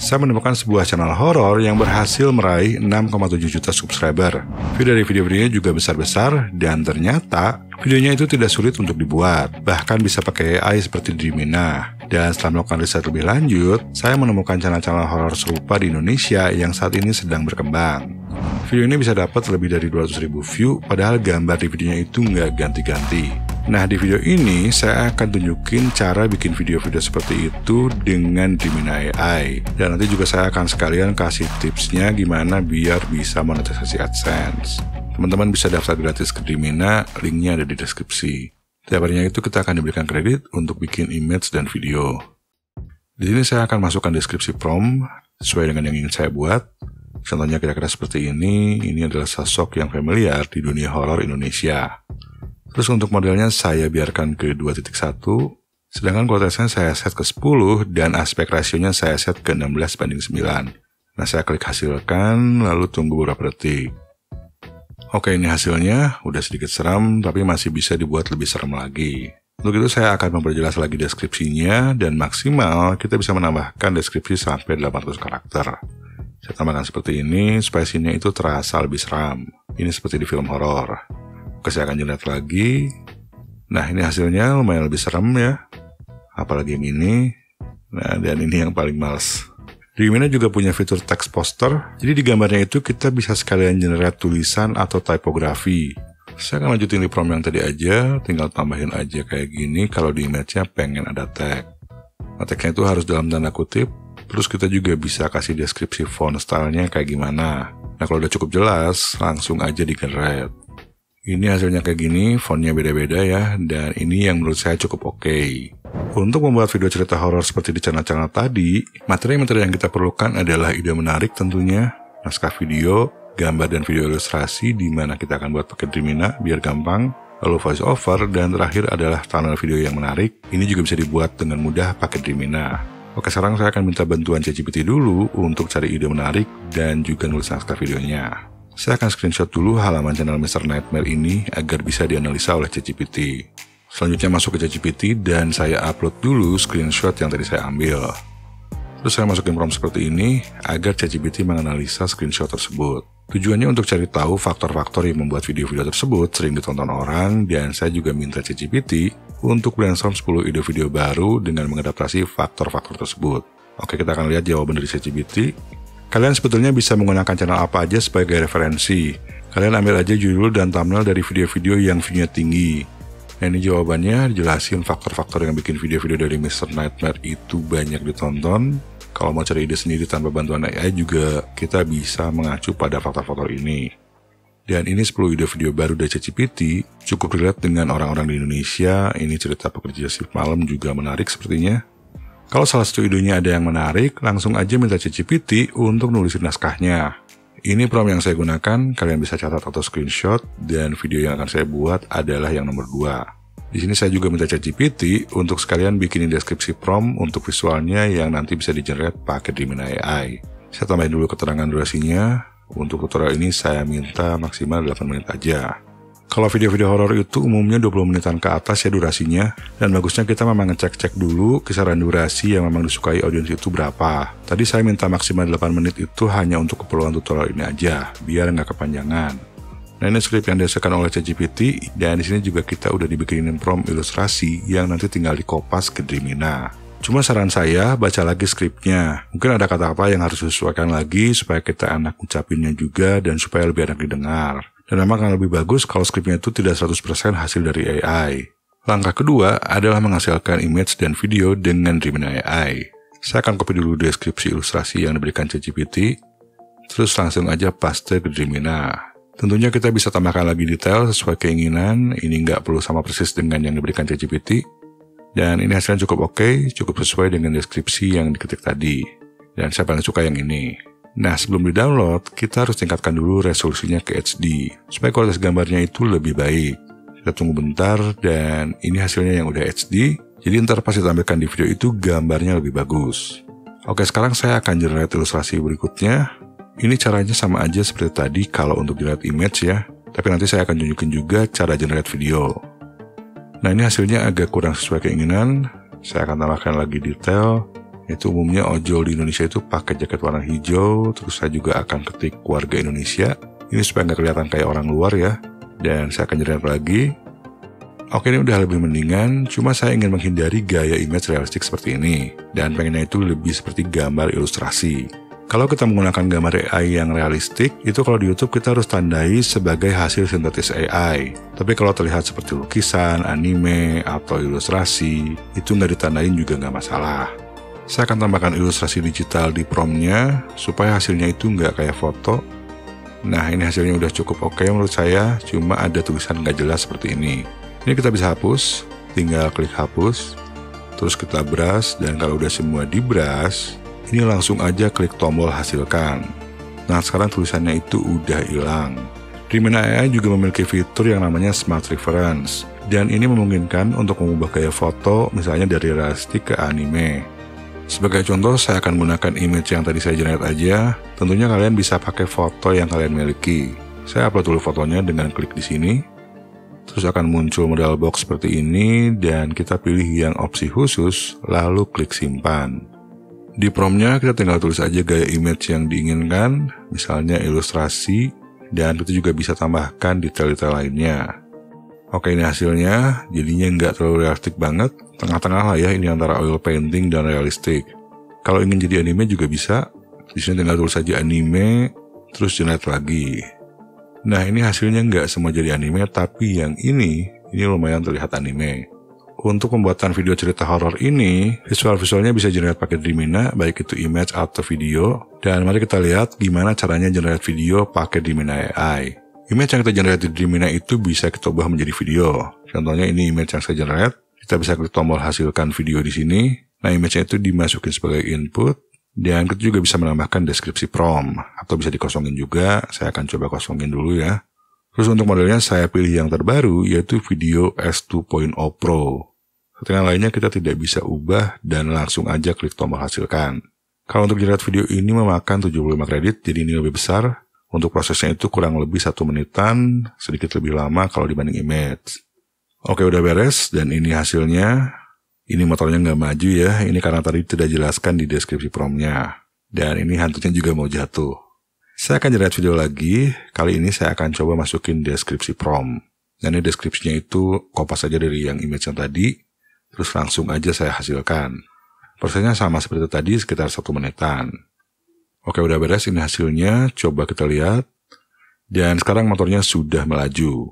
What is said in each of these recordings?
saya menemukan sebuah channel horor yang berhasil meraih 6,7 juta subscriber. Video dari video-videonya juga besar-besar, dan ternyata videonya itu tidak sulit untuk dibuat, bahkan bisa pakai AI seperti Dreamina. Dan setelah melakukan riset lebih lanjut, saya menemukan channel-channel horor serupa di Indonesia yang saat ini sedang berkembang. Video ini bisa dapat lebih dari 200.000 view, padahal gambar di videonya itu nggak ganti-ganti. Nah, di video ini saya akan tunjukin cara bikin video-video seperti itu dengan Dreamina AI. Dan nanti juga saya akan sekalian kasih tipsnya gimana biar bisa monetisasi AdSense. Teman-teman bisa daftar gratis ke Dreamina, linknya ada di deskripsi. Tiap harinya itu kita akan diberikan kredit untuk bikin image dan video. Di sini saya akan masukkan deskripsi prompt sesuai dengan yang ingin saya buat. Contohnya kira-kira seperti ini adalah sosok yang familiar di dunia horor Indonesia. Terus untuk modelnya saya biarkan ke 2.1, sedangkan kualitasnya saya set ke 10 dan aspek rasionya saya set ke 16:9. Nah, saya klik hasilkan, lalu tunggu beberapa detik. Oke, ini hasilnya, udah sedikit seram, tapi masih bisa dibuat lebih serem lagi. Untuk itu saya akan memperjelas lagi deskripsinya, dan maksimal kita bisa menambahkan deskripsi sampai 800 karakter. Saya tambahkan seperti ini, supaya scene-nya itu terasa lebih seram. Ini seperti di film horor. Oke, saya akan generate lagi. Nah, ini hasilnya lumayan lebih serem ya. Apalagi yang ini. Nah, dan ini yang paling males. Dreamina juga punya fitur text poster. Jadi di gambarnya itu kita bisa sekalian generate tulisan atau tipografi. Saya akan lanjutin di prompt yang tadi aja. Tinggal tambahin aja kayak gini kalau di image-nya pengen ada tag. Nah, tag-nya itu harus dalam tanda kutip. Terus kita juga bisa kasih deskripsi font stylenya kayak gimana. Nah, kalau udah cukup jelas, langsung aja di generate. Ini hasilnya kayak gini, fontnya beda-beda ya, dan ini yang menurut saya cukup oke. Untuk membuat video cerita horor seperti di channel-channel tadi, materi-materi yang kita perlukan adalah ide menarik tentunya, naskah video, gambar dan video ilustrasi di mana kita akan buat pakai Dreamina biar gampang, lalu voice over, dan terakhir adalah thumbnail video yang menarik. Ini juga bisa dibuat dengan mudah pakai Dreamina. Oke, sekarang saya akan minta bantuan ChatGPT dulu untuk cari ide menarik dan juga nulis naskah videonya. Saya akan screenshot dulu halaman channel Mr. Nightmare ini agar bisa dianalisa oleh ChatGPT. Selanjutnya masuk ke ChatGPT dan saya upload dulu screenshot yang tadi saya ambil. Terus saya masukin prompt seperti ini agar ChatGPT menganalisa screenshot tersebut. Tujuannya untuk cari tahu faktor-faktor yang membuat video-video tersebut sering ditonton orang, dan saya juga minta ChatGPT untuk brainstorm 10 ide video baru dengan mengadaptasi faktor-faktor tersebut. Oke, kita akan lihat jawaban dari ChatGPT. Kalian sebetulnya bisa menggunakan channel apa aja sebagai referensi. Kalian ambil aja judul dan thumbnail dari video-video yang view-nya tinggi. Nah, ini jawabannya, jelasin faktor-faktor yang bikin video-video dari Mr. Nightmare itu banyak ditonton. Kalau mau cari ide sendiri tanpa bantuan AI juga, kita bisa mengacu pada faktor-faktor ini. Dan ini 10 ide video baru dari ChatGPT, cukup relate dengan orang-orang di Indonesia. Ini cerita pekerja shift malam juga menarik sepertinya. Kalau salah satu idenya ada yang menarik, langsung aja minta ChatGPT untuk nulisin naskahnya. Ini prompt yang saya gunakan, kalian bisa catat atau screenshot, dan video yang akan saya buat adalah yang nomor 2. Di sini saya juga minta ChatGPT untuk sekalian bikinin deskripsi prompt untuk visualnya yang nanti bisa di-generate pakai Dreamina AI. Saya tambahin dulu keterangan durasinya. Untuk tutorial ini saya minta maksimal 8 menit aja. Kalau video-video horor itu umumnya 20 menitan ke atas ya durasinya, dan bagusnya kita memang ngecek-cek dulu kisaran durasi yang memang disukai audiens itu berapa. Tadi saya minta maksimal 8 menit itu hanya untuk keperluan tutorial ini aja, biar nggak kepanjangan. Nah, ini script yang dihasilkan oleh ChatGPT, dan di sini juga kita udah dibikinin prompt ilustrasi yang nanti tinggal dikopas ke Dreamina. Cuma saran saya, baca lagi skripnya. Mungkin ada kata-kata yang harus disesuaikan lagi supaya kita enak ngucapinnya juga dan supaya lebih enak didengar. Dan memang akan lebih bagus kalau skripnya itu tidak 100% hasil dari AI. Langkah kedua adalah menghasilkan image dan video dengan Dreamina AI. Saya akan copy dulu deskripsi ilustrasi yang diberikan ChatGPT, terus langsung aja paste ke Dreamina. Tentunya kita bisa tambahkan lagi detail sesuai keinginan, ini nggak perlu sama persis dengan yang diberikan ChatGPT. Dan ini hasilnya cukup oke, cukup sesuai dengan deskripsi yang diketik tadi. Dan saya paling suka yang ini. Nah, sebelum di-download, kita harus tingkatkan dulu resolusinya ke HD, supaya kualitas gambarnya itu lebih baik. Kita tunggu bentar, dan ini hasilnya yang udah HD, jadi ntar pas ditampilkan di video itu gambarnya lebih bagus. Oke, sekarang saya akan generate ilustrasi berikutnya. Ini caranya sama aja seperti tadi kalau untuk generate image ya, tapi nanti saya akan tunjukin juga cara generate video. Nah, ini hasilnya agak kurang sesuai keinginan, saya akan tambahkan lagi detail. Itu umumnya ojol di Indonesia itu pakai jaket warna hijau, terus saya juga akan ketik warga Indonesia. Ini supaya nggak kelihatan kayak orang luar ya. Dan saya akan jerat lagi. Oke, ini udah lebih mendingan, cuma saya ingin menghindari gaya image realistik seperti ini. Dan pengennya itu lebih seperti gambar ilustrasi. Kalau kita menggunakan gambar AI yang realistik, itu kalau di YouTube kita harus tandai sebagai hasil sintetis AI. Tapi kalau terlihat seperti lukisan, anime, atau ilustrasi, itu nggak ditandain juga nggak masalah. Saya akan tambahkan ilustrasi digital di promptnya, supaya hasilnya itu nggak kayak foto. Nah, ini hasilnya udah cukup oke menurut saya, cuma ada tulisan nggak jelas seperti ini. Ini kita bisa hapus, tinggal klik hapus, terus kita brush, dan kalau udah semua di brush, ini langsung aja klik tombol hasilkan. Nah, sekarang tulisannya itu udah hilang. Remina AI juga memiliki fitur yang namanya Smart Reference, dan ini memungkinkan untuk mengubah gaya foto, misalnya dari realistik ke anime. Sebagai contoh, saya akan menggunakan image yang tadi saya generate aja. Tentunya kalian bisa pakai foto yang kalian miliki. Saya upload dulu fotonya dengan klik di sini. Terus akan muncul modal box seperti ini, dan kita pilih yang opsi khusus, lalu klik simpan. Di promptnya kita tinggal tulis aja gaya image yang diinginkan, misalnya ilustrasi, dan kita juga bisa tambahkan detail-detail lainnya. Oke, ini hasilnya, jadinya nggak terlalu realistik banget, tengah-tengah lah ya, ini antara oil painting dan realistik. Kalau ingin jadi anime juga bisa, di sini tinggal tulis aja anime, terus generate lagi. Nah, ini hasilnya nggak semua jadi anime, tapi yang ini lumayan terlihat anime. Untuk pembuatan video cerita horor ini, visual-visualnya bisa generate pakai Remina, baik itu image atau video. Dan mari kita lihat gimana caranya generate video pakai Remina AI. Image yang kita generate di Remina itu bisa kita ubah menjadi video. Contohnya ini image yang saya generate, kita bisa klik tombol hasilkan video di sini. Nah, image-nya itu dimasukin sebagai input. Dan kita juga bisa menambahkan deskripsi prompt, atau bisa dikosongin juga. Saya akan coba kosongin dulu ya. Terus untuk modelnya saya pilih yang terbaru, yaitu video S2.0 Pro. Settingan lainnya kita tidak bisa ubah dan langsung aja klik tombol hasilkan. Kalau untuk generate video ini memakan 75 kredit, jadi ini lebih besar. Untuk prosesnya itu kurang lebih 1 menitan, sedikit lebih lama kalau dibanding image. Oke, udah beres, dan ini hasilnya. Ini motornya nggak maju ya, ini karena tadi tidak jelaskan di deskripsi promptnya. Dan ini hantunya juga mau jatuh. Saya akan generate video lagi, kali ini saya akan coba masukin deskripsi prompt. Dan ini deskripsinya itu kopas aja dari yang image yang tadi, terus langsung aja saya hasilkan. Prosesnya sama seperti tadi, sekitar 1 menitan. Oke, udah beres, ini hasilnya, coba kita lihat. Dan sekarang motornya sudah melaju.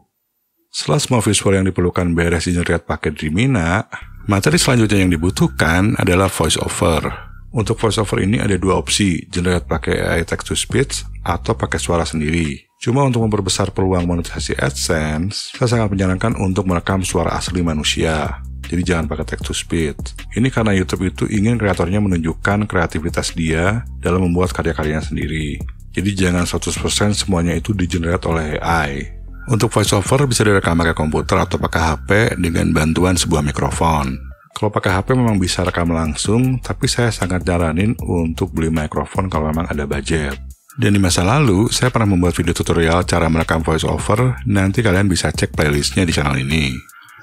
Setelah semua visual yang diperlukan beres di generate pakai Remina, materi selanjutnya yang dibutuhkan adalah voiceover. Untuk voiceover ini ada 2 opsi, generate pakai AI text to speech atau pakai suara sendiri. Cuma untuk memperbesar peluang monetisasi AdSense, saya sangat menyarankan untuk merekam suara asli manusia. Jadi jangan pakai text to speech. Ini karena YouTube itu ingin kreatornya menunjukkan kreativitas dia dalam membuat karya-karyanya sendiri. Jadi jangan 100% semuanya itu di-generate oleh AI. Untuk voiceover bisa direkam pakai komputer atau pakai HP dengan bantuan sebuah mikrofon. Kalau pakai HP memang bisa rekam langsung, tapi saya sangat nyaranin untuk beli mikrofon kalau memang ada budget. Dan di masa lalu, saya pernah membuat video tutorial cara merekam voiceover, nanti kalian bisa cek playlistnya di channel ini.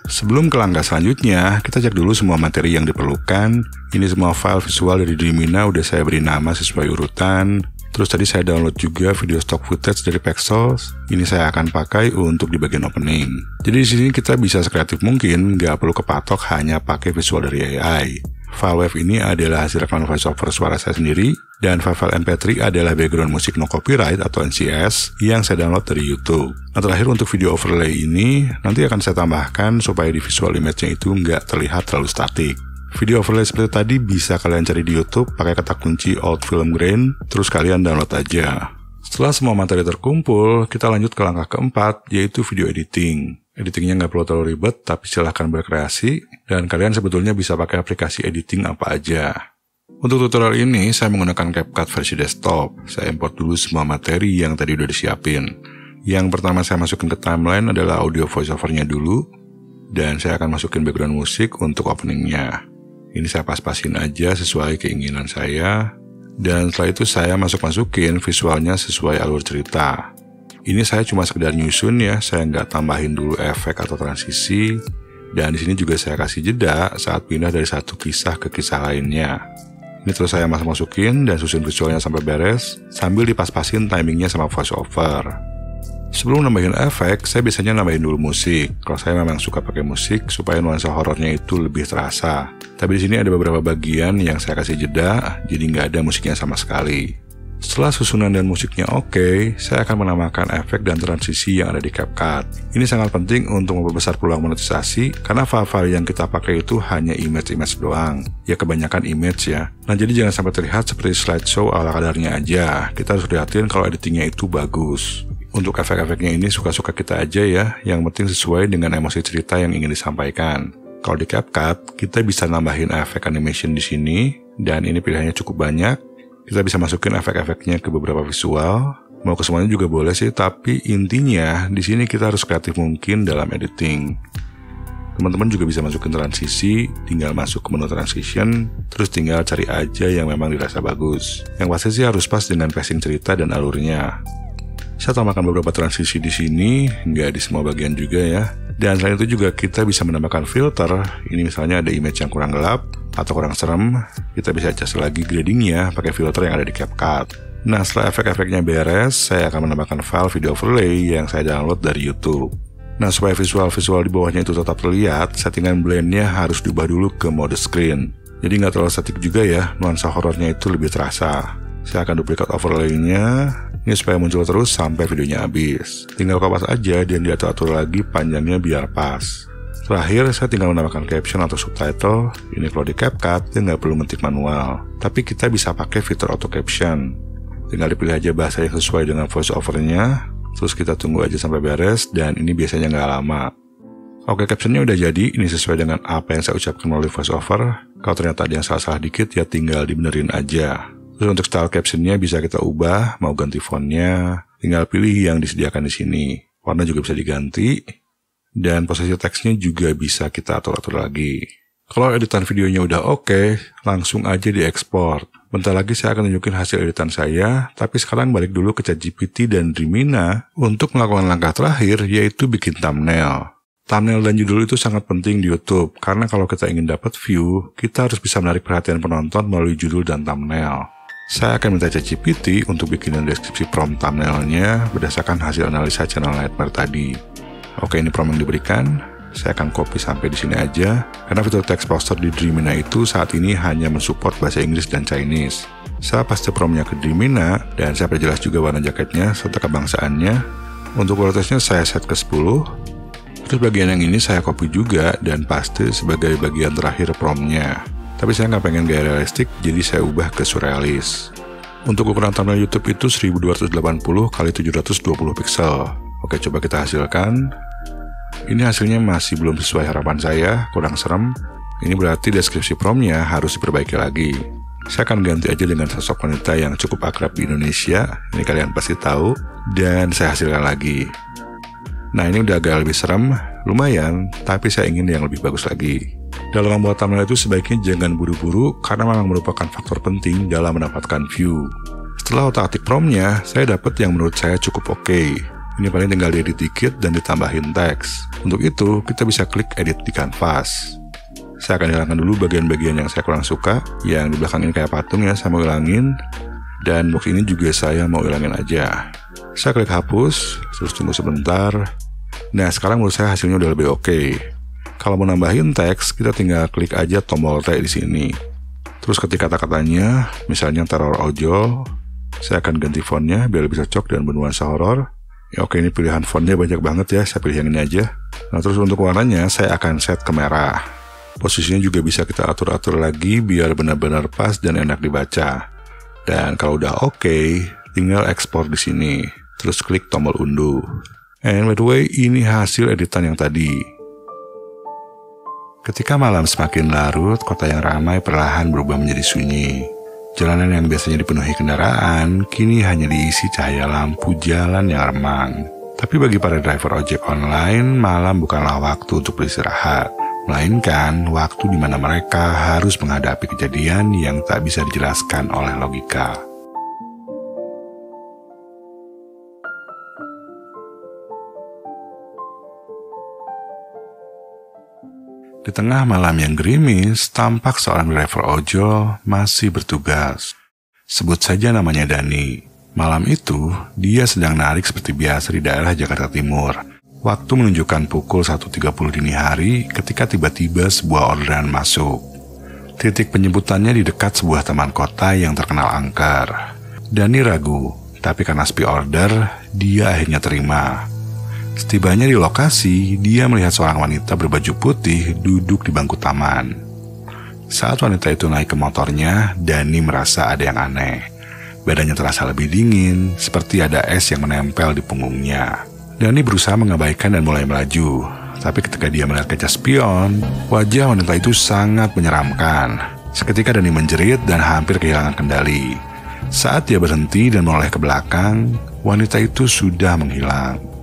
Sebelum ke langkah selanjutnya, kita cek dulu semua materi yang diperlukan. Ini semua file visual dari Remina udah saya beri nama sesuai urutan. Terus tadi saya download juga video stock footage dari Pexels. Ini saya akan pakai untuk di bagian opening. Jadi di sini kita bisa sekreatif mungkin, nggak perlu kepatok hanya pakai visual dari AI. File WAV ini adalah hasil rekaman voiceover suara saya sendiri, dan file MP3 adalah background musik no copyright atau NCS yang saya download dari YouTube. Nah, terakhir untuk video overlay ini, nanti akan saya tambahkan supaya di visual image-nya itu nggak terlihat terlalu statik. Video overlay seperti tadi bisa kalian cari di YouTube pakai kata kunci Old Film Grain, terus kalian download aja. Setelah semua materi terkumpul, kita lanjut ke langkah keempat, yaitu video editing. Editingnya nggak perlu terlalu ribet, tapi silahkan berkreasi, dan kalian sebetulnya bisa pakai aplikasi editing apa aja. Untuk tutorial ini, saya menggunakan CapCut versi desktop. Saya import dulu semua materi yang tadi udah disiapin. Yang pertama saya masukin ke timeline adalah audio voiceover-nya dulu, dan saya akan masukin background musik untuk openingnya. Ini saya pas-pasin aja sesuai keinginan saya. Dan setelah itu saya masukin visualnya sesuai alur cerita. Ini saya cuma sekedar nyusun ya, saya nggak tambahin dulu efek atau transisi. Dan di sini juga saya kasih jeda saat pindah dari satu kisah ke kisah lainnya. Ini terus saya masukin dan susun visualnya sampai beres, sambil dipas-pasin timingnya sama voice over. Sebelum nambahin efek, saya biasanya nambahin dulu musik. Kalau saya memang suka pakai musik supaya nuansa horornya itu lebih terasa. Tapi di sini ada beberapa bagian yang saya kasih jeda, jadi nggak ada musiknya sama sekali. Setelah susunan dan musiknya oke, saya akan menambahkan efek dan transisi yang ada di CapCut. Ini sangat penting untuk memperbesar peluang monetisasi, karena file-file yang kita pakai itu hanya image-image doang. Ya kebanyakan image ya. Nah jadi jangan sampai terlihat seperti slideshow ala kadarnya aja. Kita harus lihatin kalau editingnya itu bagus. Untuk efek-efeknya ini suka-suka kita aja ya, yang penting sesuai dengan emosi cerita yang ingin disampaikan. Kalau di CapCut, kita bisa nambahin efek animation di sini, dan ini pilihannya cukup banyak. Kita bisa masukin efek-efeknya ke beberapa visual. Mau ke semuanya juga boleh sih, tapi intinya di sini kita harus kreatif mungkin dalam editing. Teman-teman juga bisa masukin transisi, tinggal masuk ke menu transition, terus tinggal cari aja yang memang dirasa bagus. Yang pasti sih harus pas dengan pacing cerita dan alurnya. Saya tambahkan beberapa transisi di sini, nggak di semua bagian juga ya. Dan selain itu juga kita bisa menambahkan filter. Ini misalnya ada image yang kurang gelap atau kurang serem, kita bisa adjust lagi gradingnya pakai filter yang ada di CapCut. Nah setelah efek-efeknya beres, saya akan menambahkan file video overlay yang saya download dari YouTube. Nah supaya visual-visual di bawahnya itu tetap terlihat, settingan blendnya harus diubah dulu ke mode screen. Jadi nggak terlalu statik juga ya, nuansa horornya itu lebih terasa. Saya akan duplikat overlay-nya, ini supaya muncul terus sampai videonya habis. Tinggal kopas aja dan diatur-atur lagi panjangnya biar pas. Terakhir, saya tinggal menambahkan caption atau subtitle. Ini kalau di CapCut, dia nggak perlu ngetik manual. Tapi kita bisa pakai fitur auto caption. Tinggal dipilih aja bahasa yang sesuai dengan voice over-nya. Terus kita tunggu aja sampai beres, dan ini biasanya nggak lama. Oke, captionnya udah jadi. Ini sesuai dengan apa yang saya ucapkan melalui voice over. Kalau ternyata ada yang salah-salah dikit, ya tinggal dibenerin aja. Terus untuk style captionnya bisa kita ubah, mau ganti fontnya. Tinggal pilih yang disediakan di sini. Warna juga bisa diganti. Dan posisi teksnya juga bisa kita atur-atur lagi. Kalau editan videonya udah oke, langsung aja diekspor. Bentar lagi saya akan tunjukin hasil editan saya, tapi sekarang balik dulu ke ChatGPT dan Dreamina untuk melakukan langkah terakhir, yaitu bikin thumbnail. Thumbnail dan judul itu sangat penting di YouTube, karena kalau kita ingin dapat view, kita harus bisa menarik perhatian penonton melalui judul dan thumbnail. Saya akan minta ChatGPT untuk bikin deskripsi prompt thumbnailnya berdasarkan hasil analisa channel Nightmare tadi. Oke, ini prompt yang diberikan. Saya akan copy sampai di sini aja, karena fitur text poster di Dreamina itu saat ini hanya mensupport bahasa Inggris dan Chinese. Saya paste promptnya ke Dreamina, dan saya perjelas juga warna jaketnya serta kebangsaannya. Untuk kualitasnya saya set ke 10. Terus bagian yang ini saya copy juga dan paste sebagai bagian terakhir promptnya. Tapi saya nggak pengen gaya realistik, jadi saya ubah ke surrealis. Untuk ukuran thumbnail YouTube itu 1280 x 720 pixel. Oke, coba kita hasilkan. Ini hasilnya masih belum sesuai harapan saya, kurang serem. Ini berarti deskripsi promptnya harus diperbaiki lagi. Saya akan ganti aja dengan sosok wanita yang cukup akrab di Indonesia. Ini kalian pasti tahu. Dan saya hasilkan lagi. Nah ini udah agak lebih serem, lumayan, tapi saya ingin yang lebih bagus lagi. Dalam membuat thumbnail itu sebaiknya jangan buru-buru karena memang merupakan faktor penting dalam mendapatkan view. Setelah otak-atik promptnya, saya dapat yang menurut saya cukup oke. Ini paling tinggal diedit dikit dan ditambahin teks. Untuk itu, kita bisa klik edit di kanvas. Saya akan hilangkan dulu bagian-bagian yang saya kurang suka. Yang di belakang ini kayak patung ya, saya mau hilangin. Dan box ini juga saya mau hilangin aja. Saya klik hapus, terus tunggu sebentar. Nah, sekarang menurut saya hasilnya udah lebih oke. Kalau mau nambahin teks, kita tinggal klik aja tombol T di sini. Terus ketik kata-katanya, misalnya teror ojol, saya akan ganti fontnya biar lebih cocok dan bernuansa horor. Ya oke, ini pilihan fontnya banyak banget ya, saya pilih yang ini aja. Nah terus untuk warnanya saya akan set ke merah. Posisinya juga bisa kita atur-atur lagi biar benar-benar pas dan enak dibaca. Dan kalau udah oke, tinggal ekspor di sini. Terus klik tombol unduh. And by the way, ini hasil editan yang tadi. Ketika malam semakin larut, kota yang ramai perlahan berubah menjadi sunyi. Jalanan yang biasanya dipenuhi kendaraan, kini hanya diisi cahaya lampu jalan yang remang. Tapi bagi para driver ojek online, malam bukanlah waktu untuk beristirahat, melainkan waktu di mana mereka harus menghadapi kejadian yang tak bisa dijelaskan oleh logika. Di tengah malam yang gerimis, tampak seorang driver ojol masih bertugas. Sebut saja namanya Dani. Malam itu, dia sedang narik seperti biasa di daerah Jakarta Timur. Waktu menunjukkan pukul 1.30 dini hari ketika tiba-tiba sebuah orderan masuk. Titik penyebutannya di dekat sebuah taman kota yang terkenal angker. Dani ragu, tapi karena sepi order, dia akhirnya terima. Setibanya di lokasi, dia melihat seorang wanita berbaju putih duduk di bangku taman. Saat wanita itu naik ke motornya, Dani merasa ada yang aneh. Badannya terasa lebih dingin, seperti ada es yang menempel di punggungnya. Dani berusaha mengabaikan dan mulai melaju. Tapi ketika dia melihat kaca spion, wajah wanita itu sangat menyeramkan. Seketika Dani menjerit dan hampir kehilangan kendali. Saat dia berhenti dan menoleh ke belakang, wanita itu sudah menghilang.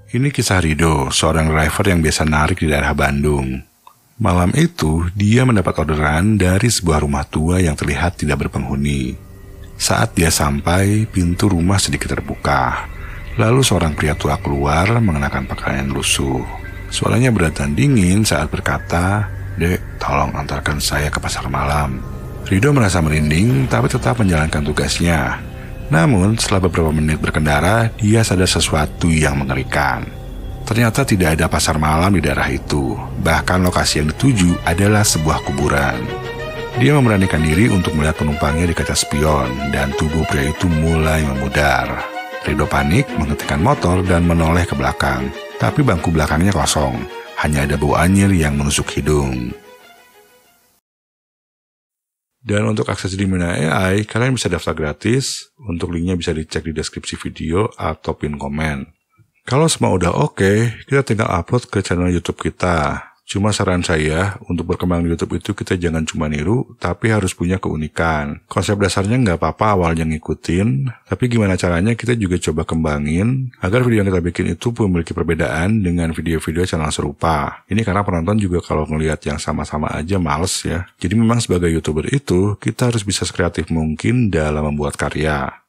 Ini kisah Rido, seorang driver yang biasa narik di daerah Bandung. Malam itu, dia mendapat orderan dari sebuah rumah tua yang terlihat tidak berpenghuni. Saat dia sampai, pintu rumah sedikit terbuka. Lalu seorang pria tua keluar mengenakan pakaian lusuh. Suaranya berat dan dingin saat berkata, "Dek, tolong antarkan saya ke pasar malam." Rido merasa merinding, tapi tetap menjalankan tugasnya. Namun, setelah beberapa menit berkendara, dia sadar sesuatu yang mengerikan. Ternyata tidak ada pasar malam di daerah itu. Bahkan lokasi yang dituju adalah sebuah kuburan. Dia memberanikan diri untuk melihat penumpangnya di kaca spion, dan tubuh pria itu mulai memudar. Rido panik, menghentikan motor dan menoleh ke belakang. Tapi bangku belakangnya kosong. Hanya ada bau anyir yang menusuk hidung. Dan untuk akses Dimana AI, kalian bisa daftar gratis. Untuk linknya bisa dicek di deskripsi video atau pin komen. Kalau semua udah oke, kita tinggal upload ke channel YouTube kita. Cuma saran saya, untuk berkembang di YouTube itu kita jangan cuma niru, tapi harus punya keunikan. Konsep dasarnya nggak apa-apa awalnya ngikutin, tapi gimana caranya kita juga coba kembangin, agar video yang kita bikin itu memiliki perbedaan dengan video-video channel serupa. Ini karena penonton juga kalau ngelihat yang sama-sama aja males ya. Jadi memang sebagai YouTuber itu, kita harus bisa sekreatif mungkin dalam membuat karya.